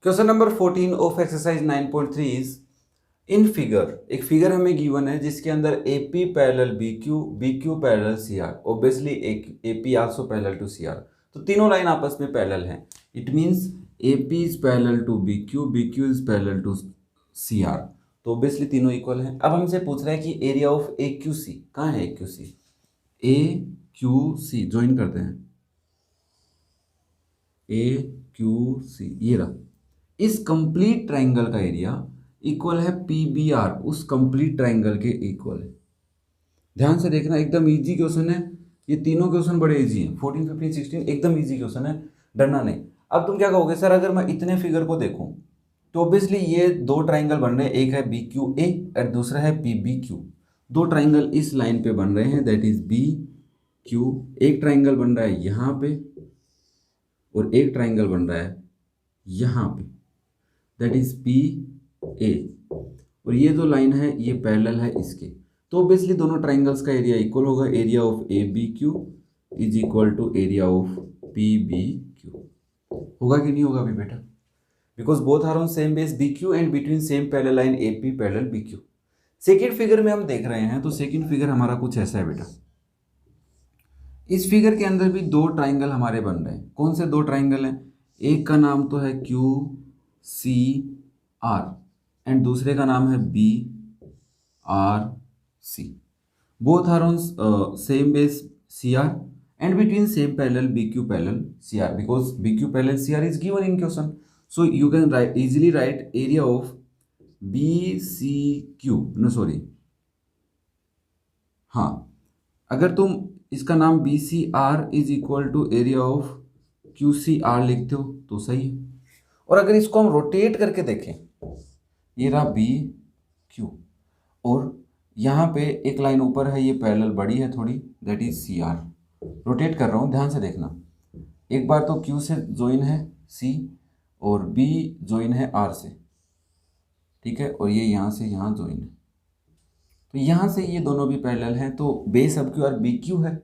Question number 14 of exercise 9.3 is in figure. एक figure हमें given है जिसके अंदर AP parallel BQ, BQ parallel CR, obviously AP also parallel to CR। तो तीनों लाइन आपस में पैरेलल हैं। It means AP is parallel to BQ, BQ is parallel to CR। तो ऑब्वियसली तीनों इक्वल हैं। अब हमसे पूछ रहा है कि एरिया ऑफ AQC कहाँ है। AQC AQC ज्वाइन करते हैं। AQC ये रहा। इस कंप्लीट ट्राइंगल का एरिया इक्वल है PBR, उस कंप्लीट ट्राइंगल के इक्वल है। ध्यान से देखना, एकदम इजी क्वेश्चन है। ये तीनों क्वेश्चन बड़े इजी हैं। 14, 15, 16 एकदम इजी क्वेश्चन है, डरना नहीं। अब तुम क्या कहोगे, सर अगर मैं इतने फिगर को देखूं तो ऑब्वियसली ये दो ट्राइंगल बन रहे हैं, एक है BQA और दूसरा है PBQ। दो ट्राइंगल इस लाइन पे बन रहे हैं, दैट इज BQ। एक ट्राइंगल बन रहा है यहाँ पे और एक ट्राइंगल बन रहा है यहाँ पे, दैट इज PA। और ये जो लाइन है ये पैरेलल है इसके। तो ऑब्वियसली दोनों ट्राइंगल्स का एरिया इक्वल होगा। Area of ABQ is equal to area of PBQ। होगा कि नहीं होगा अभी बेटा, because both are on same base BQ and between same parallel line AP parallel BQ। Second figure में हम देख रहे हैं, तो सेकेंड फिगर हमारा कुछ ऐसा है बेटा। इस फिगर के अंदर भी दो ट्राइंगल हमारे बन रहे हैं। कौन से दो ट्राइंगल हैं, एक का नाम तो है QCR एंड दूसरे का नाम है BRC। Both are on same base CR and between same parallel BQ parallel CR, because BQ parallel CR is given in question. So you can write easily write area of BCQ, no sorry, हाँ, अगर तुम इसका नाम BCR is equal to area of QCR लिखते हो तो सही है। और अगर इसको हम रोटेट करके देखें, ये रहा BQ और यहाँ पे एक लाइन ऊपर है, ये पैरेलल बड़ी है थोड़ी, दैट इज CR। रोटेट कर रहा हूँ, ध्यान से देखना। एक बार तो Q से ज्वाइन है C और B ज्वाइन है R से, ठीक है, और ये यहाँ से यहाँ ज्वाइन है। तो यहाँ से ये दोनों भी पैरेलल हैं, तो बेस अब QR BQ है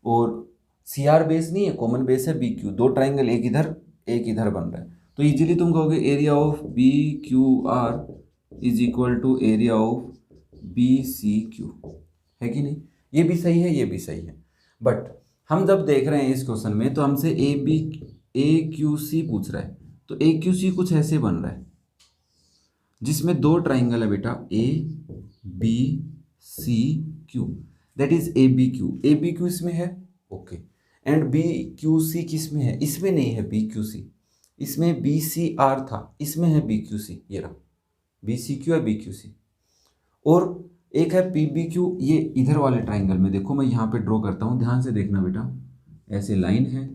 और CR बेस नहीं है, कॉमन बेस है BQ। दो ट्राइंगल एक इधर बन रहा है, तो इजीली तुम कहोगे area of BQR is equal to area of BCQ, है कि नहीं। ये भी सही है, ये भी सही है। बट हम जब देख रहे हैं इस क्वेश्चन में तो हमसे AQC पूछ रहा है, तो AQC कुछ ऐसे बन रहा है जिसमें दो ट्राइंगल है बेटा, ABCQ, that is ABQ। ABQ इसमें है, ओके, एंड BQC किस में है, इसमें नहीं है BQC, इसमें BCR था, इसमें है BQC। ये रहा BCQ है BQC। और एक है PBQ, ये इधर वाले ट्राइंगल में देखो, मैं यहाँ पे ड्रॉ करता हूँ, ध्यान से देखना बेटा। ऐसे लाइन है,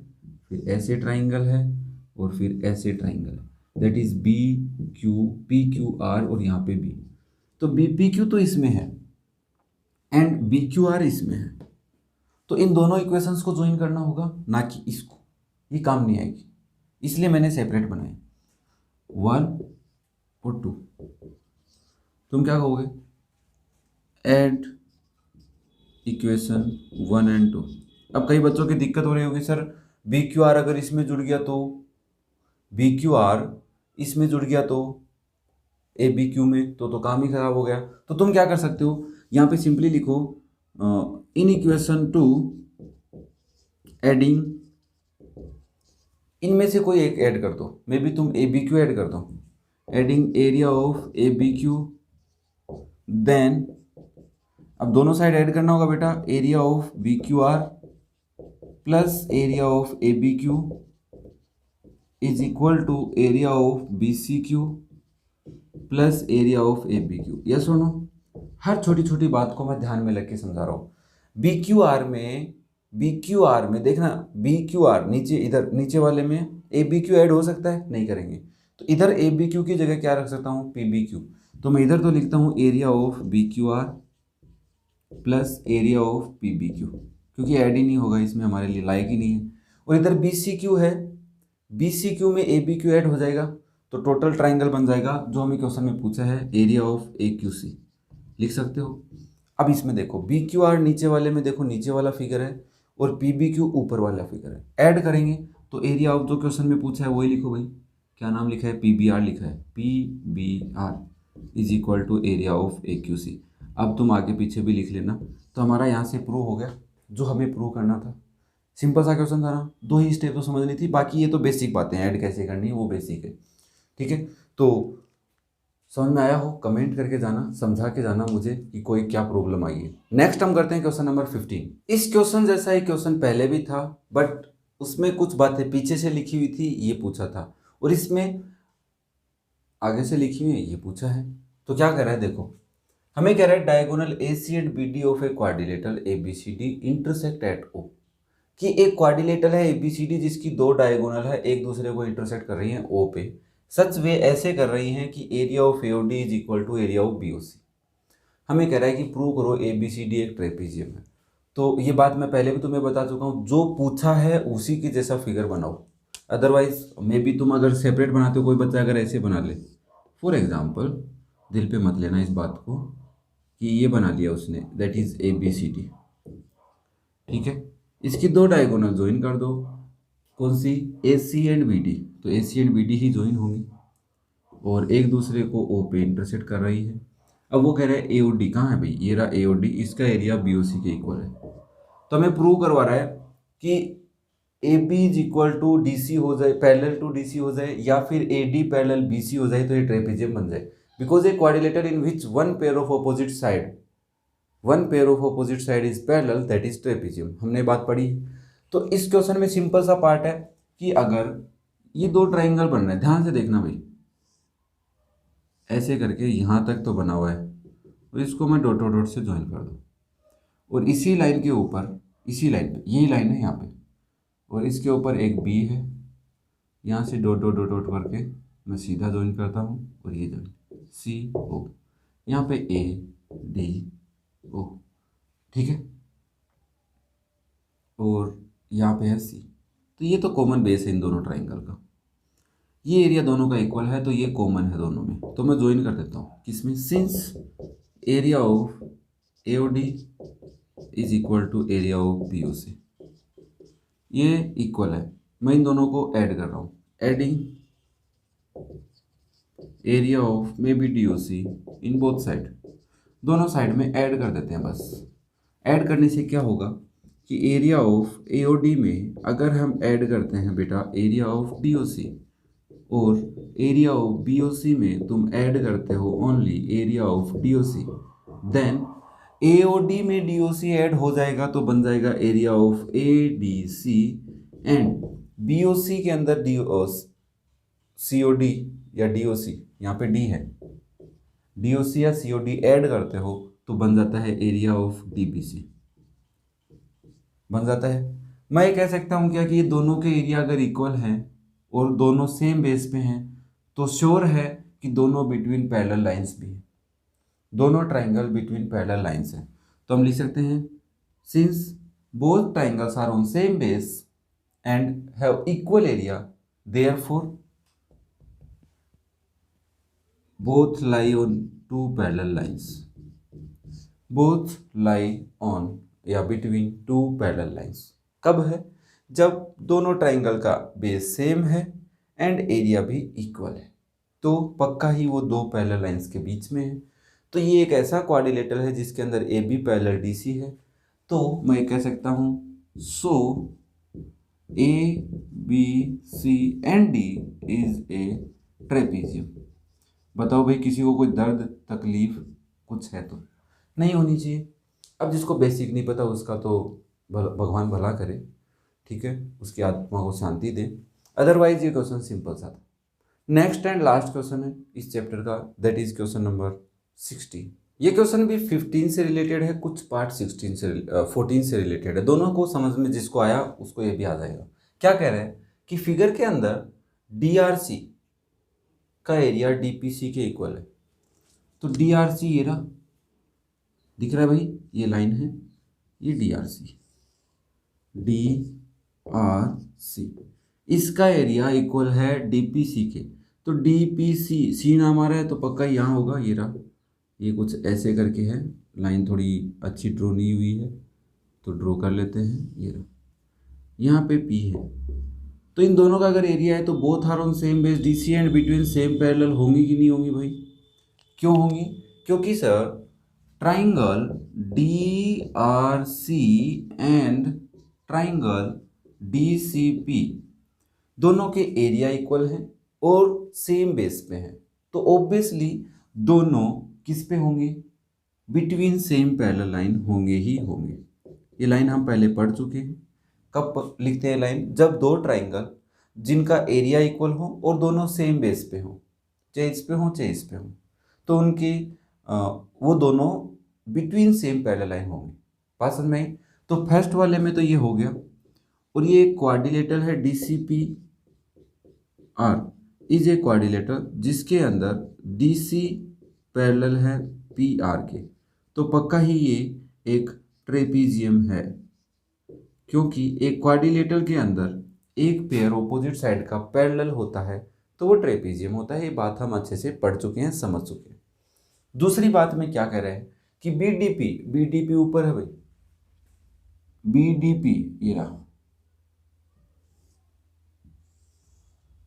फिर ऐसे ट्राइंगल है और फिर ऐसे ट्राइंगल है, दैट इज PQR और यहाँ पे B। तो BPQ तो इसमें है एंड BQR इसमें है, तो इन दोनों इक्वेशंस को ज्वाइन करना होगा, ना कि इसको, ये काम नहीं आएगी, इसलिए मैंने सेपरेट बनाए 1 और 2। तुम क्या कहोगे, ऐड इक्वेशन 1 एंड 2। अब कई बच्चों की दिक्कत हो रही होगी, सर BQR अगर इसमें जुड़ गया तो, BQR इसमें जुड़ गया तो ABQ में, तो काम ही खराब हो गया। तो तुम क्या कर सकते हो, यहाँ पे सिंपली लिखो इन इक्वेशन 2 एडिंग, इनमें से कोई एक ऐड कर दो, मे बी तुम ABQ ऐड कर दो, adding area of ABQ, then अब दोनों साइड ऐड करना होगा बेटा, area of BQR plus area of ABQ is equal to area of BCQ plus area of ABQ। Yes और नो। हर छोटी छोटी बात को मैं ध्यान में लेके समझा रहा हूँ। BQR में देखना, BQR नीचे, इधर नीचे वाले में ABQ ऐड हो सकता है, नहीं करेंगे, तो इधर ABQ की जगह क्या रख सकता हूँ, PBQ। तो मैं इधर तो लिखता हूँ area of BQR plus area of PBQ, क्योंकि ऐड ही नहीं होगा इसमें, हमारे लिए लायक ही नहीं है। और इधर BCQ है, BCQ में ABQ ऐड हो जाएगा, तो टोटल ट्राइंगल बन जाएगा जो हमें क्वेश्चन में पूछा है, एरिया ऑफ AQC लिख सकते हो। अब इसमें देखो BQR नीचे वाले में देखो, नीचे वाला फिगर है और PBQ ऊपर वाला फिगर है, ऐड करेंगे तो एरिया ऑफ जो क्वेश्चन में पूछा है वही लिखो भाई, क्या नाम लिखा है, PBR लिखा है, PBR is equal to area of AQC। अब तुम आगे पीछे भी लिख लेना। तो हमारा यहाँ से प्रूव हो गया जो हमें प्रूव करना था। सिंपल सा क्वेश्चन था ना, 2 ही स्टेप तो समझनी थी, बाकी ये तो बेसिक बातें हैं, ऐड कैसे करनी है वो बेसिक है। ठीक है, तो समझ में आया हो कमेंट करके जाना, समझा के जाना मुझे कि कोई क्या प्रॉब्लम आई है। नेक्स्ट हम करते हैं क्वेश्चन नंबर 15। इस क्वेश्चन जैसा ही क्वेश्चन पहले भी था, बट उसमें कुछ बातें पीछे से लिखी हुई थी, ये पूछा था, और इसमें आगे से लिखी हुई है, ये पूछा है। तो क्या कर रहा है देखो, हमें कह रहा है diagonal AC and BD of a quadrilateral ABCD intersect at O, कि एक क्वाड्रिलेटरल है ABCD जिसकी 2 डायगोनल है, एक दूसरे को इंटरसेक्ट कर रही हैं O पे, सच वे ऐसे कर रही हैं कि area of AOD is equal to area of BOC। हमें कह रहा है कि प्रूव करो ABCD एक ट्रेपीजियम है। तो ये बात मैं पहले भी तुम्हें बता चुका हूँ, जो पूछा है उसी के जैसा फिगर बनाओ, अदरवाइज मे बी तुम अगर सेपरेट बनाते हो, कोई बच्चा अगर ऐसे बना ले, फॉर एग्जाम्पल, दिल पे मत लेना इस बात को कि ये बना लिया उसने, दैट इज ABCD। ठीक है, इसकी 2 डायगोनल ज्वाइन कर दो, कौन सी, AC एंड BD, तो AC and BD he join होंगी और एक दूसरे को O पे इंटरसेक्ट कर रही है। अब वो कह रहा है AOD कहाँ है भाई, ये रहा AOD, इसका एरिया BOC के इक्वल है। तो हमें प्रूव करवा रहा है कि AB is equal to DC हो जाए, पैरेलल टू DC हो जाए, या फिर AD पैरेलल BC हो जाए तो ये ट्रेपेजियम बन जाए, because A quadrilateral in which one pair of opposite side is parallel, that is trapezium. हमने बात पढ़ी। तो इस क्वेश्चन में सिंपल सा पार्ट है कि अगर ये 2 ट्राइंगल बन रहे हैं, ध्यान से देखना भाई, ऐसे करके यहाँ तक तो बना हुआ है, और इसको मैं डॉट डॉट से ज्वाइन कर दूँ, और इसी लाइन के ऊपर, इसी लाइन पे, यही लाइन है यहाँ पे, और इसके ऊपर एक B है, यहाँ से डॉट डॉट डॉट डॉट करके मैं सीधा ज्वाइन करता हूँ, और ये ज्वाइन CO, यहाँ पे ADO। ठीक है, और यहाँ पे है C। तो ये तो कॉमन बेस है इन दोनों ट्राइंगल का, ये एरिया दोनों का इक्वल है, तो ये कॉमन है दोनों में, तो मैं ज्वाइन कर देता हूँ किसमें, since area of AOD is equal to area of BOC, ये इक्वल है। मैं इन दोनों को ऐड कर रहा हूँ, adding area of maybe DOC in both side, दोनों साइड में ऐड कर देते हैं बस। ऐड करने से क्या होगा कि एरिया ऑफ AOD में अगर हम ऐड करते हैं बेटा एरिया ऑफ DOC, और एरिया ऑफ BOC में तुम ऐड करते हो only area of DOC, then AOD में DOC ऐड हो जाएगा तो बन जाएगा area of ADC, and BOC के अंदर COD या DOC, यहाँ पे D है, DOC या COD ऐड करते हो तो बन जाता है एरिया ऑफ DBC, बन जाता है। मैं ये कह सकता हूँ क्या कि ये दोनों के एरिया अगर इक्वल हैं और दोनों सेम बेस पे हैं, तो श्योर है कि दोनों बिटवीन पैरेलल लाइंस भी हैं, दोनों ट्राइंगल बिटवीन पैरेलल लाइंस हैं। तो हम लिख सकते हैं since both triangles are on same base and have equal area, therefore both lie on 2 parallel lines, both lie on या between 2 parallel lines। कब है, जब दोनों ट्राइंगल का बेस सेम है एंड एरिया भी इक्वल है, तो पक्का ही वो 2 पैरेलल लाइंस के बीच में है। तो ये एक ऐसा क्वाड्रिलेटर है जिसके अंदर AB पैरेलल DC है, तो मैं कह सकता हूँ सो ABC and D is a trapezium. बताओ भाई, किसी को कोई दर्द तकलीफ कुछ है तो नहीं होनी चाहिए। अब जिसको बेसिक नहीं पता उसका तो भगवान भला करे, ठीक है, उसकी आत्मा को शांति दे, अदरवाइज ये क्वेश्चन सिंपल सा था। नेक्स्ट एंड लास्ट क्वेश्चन है इस चैप्टर का, दैट इज क्वेश्चन नंबर 16। ये क्वेश्चन भी 15 से रिलेटेड है, कुछ पार्ट 14 से रिलेटेड है। दोनों को समझ में जिसको आया उसको ये भी आ जाएगा। क्या कह रहे हैं कि फिगर के अंदर DRC का एरिया DPC के इक्वल है, तो DRC ये रहा, दिख रहा है भाई, ये लाइन है, ये DRC, इसका एरिया इक्वल है DPC के, तो DPC C नाम आ रहा है तो पक्का यहाँ होगा, ये रहा, ये कुछ ऐसे करके है, लाइन थोड़ी अच्छी ड्रॉ नहीं हुई है तो ड्रॉ कर लेते हैं, ये रहा, यहाँ पे P है, तो इन दोनों का अगर एरिया है तो both are on same base, DC and between same parallel होंगी कि नहीं होंगी भाई? क्यों होंगी? क्योंकि sir triangle D R C and triangle D C P दोनों के एरिया इक्वल हैं और सेम बेस पे हैं, तो ऑब्वियसली दोनों किस पे होंगे? बिटवीन सेम पैरेलल लाइन होंगे ही होंगे। ये लाइन हम पहले पढ़ चुके हैं। कब लिखते हैं लाइन? जब दो ट्राइंगल जिनका एरिया इक्वल हो और दोनों सेम बेस पे हो, चाहे इस पे हो चाहे इस पे हो, तो उनकी वो दोनों बिटवीन सेम पैरेलल लाइन होंगे। बात समझ में आई? तो फर्स्ट वाले में तो ये हो गया, और ये क्वाड्रिलेटरल है D C P R is a quadrilateral जिसके अंदर डी सी पैरेलल है पी आर के, तो पक्का ही ये एक ट्रेपीजियम है, क्योंकि एक क्वाड्रिलेटरल के अंदर एक पेयर ऑपोजिट साइड का पैरेलल होता है तो वो ट्रेपीजियम होता है। ये बात हम अच्छे से पढ़ चुके हैं, समझ चुके हैं। दूसरी बात में क्या कह रहे हैं कि बीडीपी ऊपर है भाई, बीडीपी ये रहा,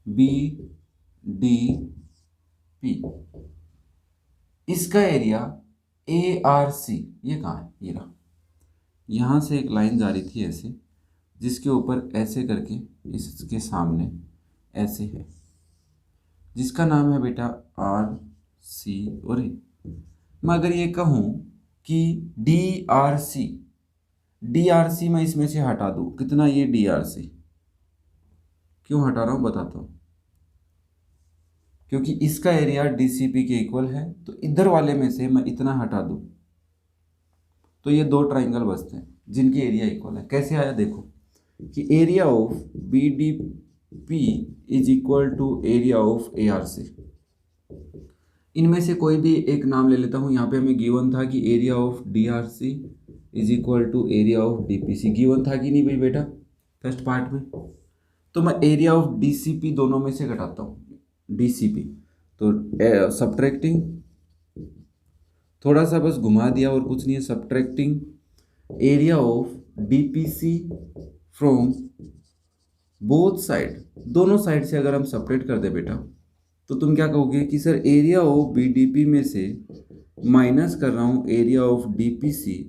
बीडीपी इसका एरिया ARC ये कहाँ है? ये रहा। यहाँ से एक लाइन जा रही थी ऐसे, जिसके ऊपर ऐसे करके इसके सामने ऐसे है, जिसका नाम है बेटा RC। और मैं अगर ये कहूँ कि DRC मैं इसमें से हटा दूँ, कितना ये DRC? क्यों हटा रहा हूँ बताता हूँ। क्योंकि इसका एरिया DCP के इक्वल है, तो इधर वाले में से मैं इतना हटा दूँ तो ये दो ट्राइंगल बचते हैं जिनके एरिया इक्वल है। कैसे आया देखो कि area of BDP is equal to area of ARC। इनमें से कोई भी एक नाम ले लेता हूँ। यहाँ पे हमें गिवन था कि area of DRC is equal to area of DPC, given था कि नहीं भाई बेटा फर्स्ट पार्ट में? तो मैं एरिया ऑफ DCP दोनों में से घटाता हूँ, DCP तो सब्ट्रैक्टिंग, थोड़ा सा बस घुमा दिया और कुछ नहीं है, subtracting area of DPC from both side, दोनों साइड से अगर हम सपरेट कर दे बेटा तो तुम क्या कहोगे कि सर एरिया ऑफ BDP में से माइनस कर रहा हूँ एरिया ऑफ DPC,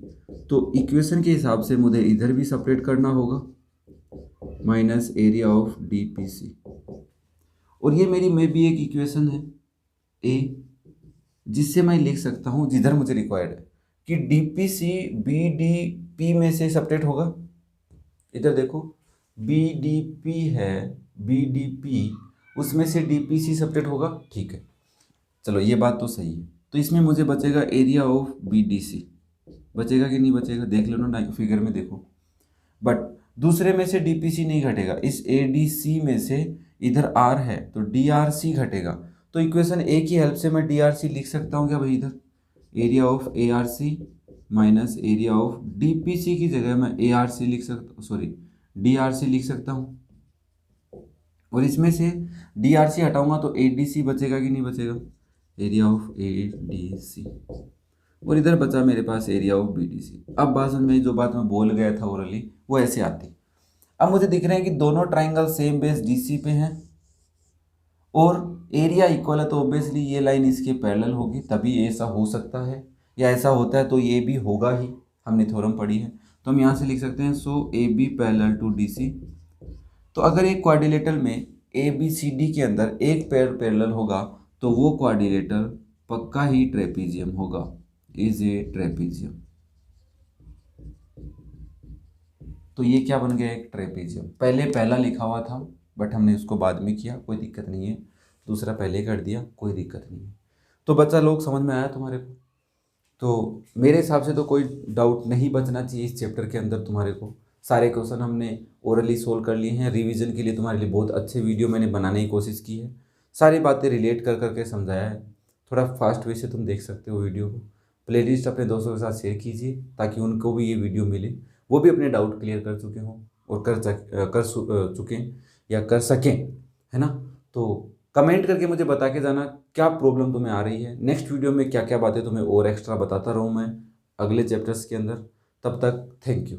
तो इक्वेशन के हिसाब से मुझे इधर भी सपरेट करना होगा, माइनस एरिया ऑफ DPC। और ये मेरी में भी एक इक्वेशन है A, जिससे मैं लिख सकता हूँ जिधर मुझे रिक्वायर्ड है कि DPC BDP में से सपरेट होगा। इधर देखो BDP है, BDP उसमें से DPC सपरेट होगा, ठीक है चलो ये बात तो सही है। तो इसमें मुझे बचेगा एरिया ऑफ BDC, बचेगा कि नहीं बचेगा देख लो ना फिगर में देखो। बट दूसरे में से DPC नहीं घटेगा, इस ADC में से इधर R है तो DRC घटेगा, तो इक्वेशन A की हेल्प से मैं DRC लिख सकता हूँ क्या भाई? इधर area of ARC minus area of DPC की जगह मैं ARC लिख सकता, सॉरी DRC लिख सकता हूँ। और इसमें से DRC हटाऊंगा तो ADC बचेगा कि नहीं बचेगा? Area of ADC। और इधर बचा मेरे पास एरिया ऑफ BDC। अब बात समझ में, जो बात मैं बोल गया था ओरली वो ऐसे आती। अब मुझे दिख रहे हैं कि दोनों ट्राइंगल सेम बेस DC पे हैं और एरिया इक्वल है, तो ऑब्वियसली ये लाइन इसके पैरेलल होगी, तभी ऐसा हो सकता है, या ऐसा होता है तो ये भी होगा ही, हमने थ्योरम पढ़ी है। तो हम यहाँ से लिख सकते हैं सो AB पैरेलल टू DC। तो अगर एक क्वाड्रिलेटरल में ABCD के अंदर एक पेयर पैरेलल होगा तो वो क्वाड्रिलेटरल पक्का ही ट्रेपीजियम होगा, इज ए ट्रेपीजियम। तो ये क्या बन गया? एक ट्रेपीजियम। पहले पहला लिखा हुआ था बट हमने उसको बाद में किया, कोई दिक्कत नहीं है। दूसरा पहले कर दिया, कोई दिक्कत नहीं है। तो बच्चा लोग समझ में आया तुम्हारे को? तो मेरे हिसाब से तो कोई डाउट नहीं बचना चाहिए इस चैप्टर के अंदर तुम्हारे को। सारे क्वेश्चन हमने ओरली सोल्व कर लिए हैं। रिवीजन के लिए तुम्हारे लिए बहुत अच्छे वीडियो मैंने बनाने की कोशिश की है, सारी बातें रिलेट कर करके समझाया है। थोड़ा फास्ट वे से तुम देख सकते हो वीडियो को। प्लेलिस्ट अपने दोस्तों के साथ शेयर कीजिए ताकि उनको भी ये वीडियो मिले, वो भी अपने डाउट क्लियर कर चुके हों और कर चुके या कर सकें, है ना। तो कमेंट करके मुझे बता के जाना क्या प्रॉब्लम तुम्हें आ रही है। नेक्स्ट वीडियो में क्या क्या बातें तुम्हें और एक्स्ट्रा बताता रहूँ मैं अगले चैप्टर्स के अंदर। तब तक थैंक यू।